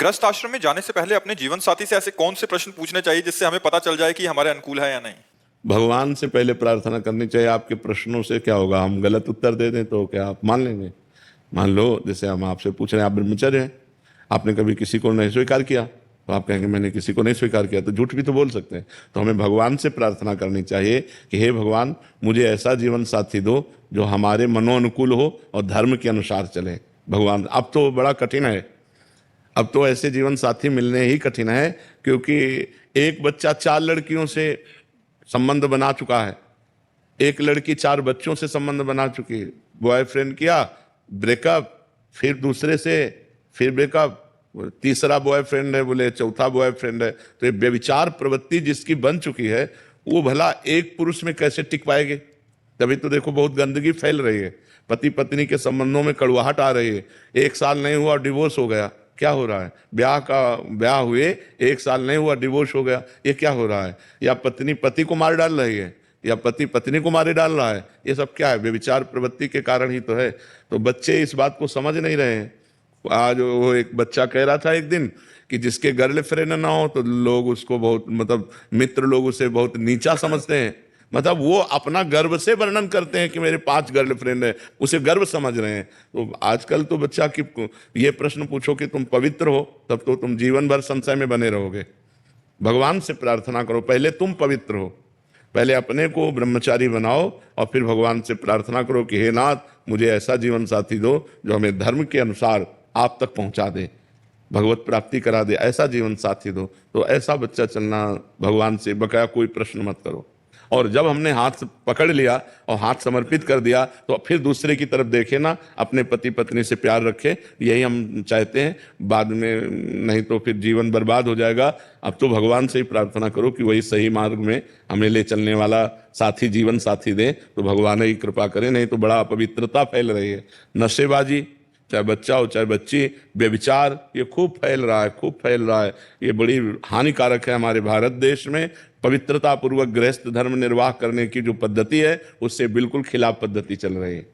गृहस्थ आश्रम में जाने से पहले अपने जीवन साथी से ऐसे कौन से प्रश्न पूछने चाहिए जिससे हमें पता चल जाए कि हमारे अनुकूल है या नहीं? भगवान से पहले प्रार्थना करनी चाहिए। आपके प्रश्नों से क्या होगा, हम गलत उत्तर दे दें तो क्या आप मान लेंगे? मान लो जैसे हम आपसे पूछ रहे हैं, आप ब्रह्मचर्य हैं, आपने कभी किसी को नहीं स्वीकार किया, तो आप कहेंगे मैंने किसी को नहीं स्वीकार किया, तो झूठ भी तो बोल सकते हैं। तो हमें भगवान से प्रार्थना करनी चाहिए कि हे भगवान, मुझे ऐसा जीवन साथी दो जो हमारे मनोनुकूल हो और धर्म के अनुसार चले। भगवान, अब तो बड़ा कठिन है, अब तो ऐसे जीवन साथी मिलने ही कठिन है, क्योंकि एक बच्चा 4 लड़कियों से संबंध बना चुका है, एक लड़की 4 बच्चों से संबंध बना चुकी है। बॉयफ्रेंड किया, ब्रेकअप, फिर दूसरे से फिर ब्रेकअप, तीसरा बॉयफ्रेंड है, बोले चौथा बॉयफ्रेंड है। तो ये व्यभिचार प्रवृत्ति जिसकी बन चुकी है, वो भला एक पुरुष में कैसे टिक पाएगी? तभी तो देखो बहुत गंदगी फैल रही है, पति पत्नी के संबंधों में कड़वाहट आ रही है। 1 साल नहीं हुआ डिवोर्स हो गया, क्या हो रहा है? ब्याह हुए 1 साल नहीं हुआ डिवोर्स हो गया, ये क्या हो रहा है? या पत्नी पति को मार डाल रही है, या पति पत्नी को मारे डाल रहा है। ये सब क्या है? व्यभिचार प्रवृत्ति के कारण ही तो है। तो बच्चे इस बात को समझ नहीं रहे हैं। आज वो एक बच्चा कह रहा था एक दिन कि जिसके गर्लफ्रेंड ना हो तो लोग उसको बहुत, मतलब मित्र लोग उसे बहुत नीचा समझते हैं। मतलब वो अपना गर्व से वर्णन करते हैं कि मेरे 5 गर्लफ्रेंड है, उसे गर्व समझ रहे हैं। तो आजकल तो बच्चा की ये प्रश्न पूछो कि तुम पवित्र हो, तब तो तुम जीवन भर संशय में बने रहोगे। भगवान से प्रार्थना करो, पहले तुम पवित्र हो, पहले अपने को ब्रह्मचारी बनाओ और फिर भगवान से प्रार्थना करो कि हे नाथ, मुझे ऐसा जीवन साथी दो जो हमें धर्म के अनुसार आप तक पहुंचा दे, भगवत प्राप्ति करा दे, ऐसा जीवन साथी दो। तो ऐसा बच्चा चलना भगवान से, बकाया कोई प्रश्न मत करो। और जब हमने हाथ पकड़ लिया और हाथ समर्पित कर दिया, तो फिर दूसरे की तरफ देखे ना, अपने पति पत्नी से प्यार रखे, यही हम चाहते हैं। बाद में नहीं तो फिर जीवन बर्बाद हो जाएगा। अब तो भगवान से ही प्रार्थना करो कि वही सही मार्ग में हमें ले चलने वाला साथी, जीवन साथी दे, तो भगवान ही कृपा करे। नहीं तो बड़ा अपवित्रता फैल रही है, नशेबाजी, चाहे बच्चा हो चाहे बच्ची, व्यभिचार, ये खूब फैल रहा है, खूब फैल रहा है। ये बड़ी हानिकारक है हमारे भारत देश में। पवित्रता पूर्वक गृहस्थ धर्म निर्वाह करने की जो पद्धति है, उससे बिल्कुल खिलाफ पद्धति चल रही है।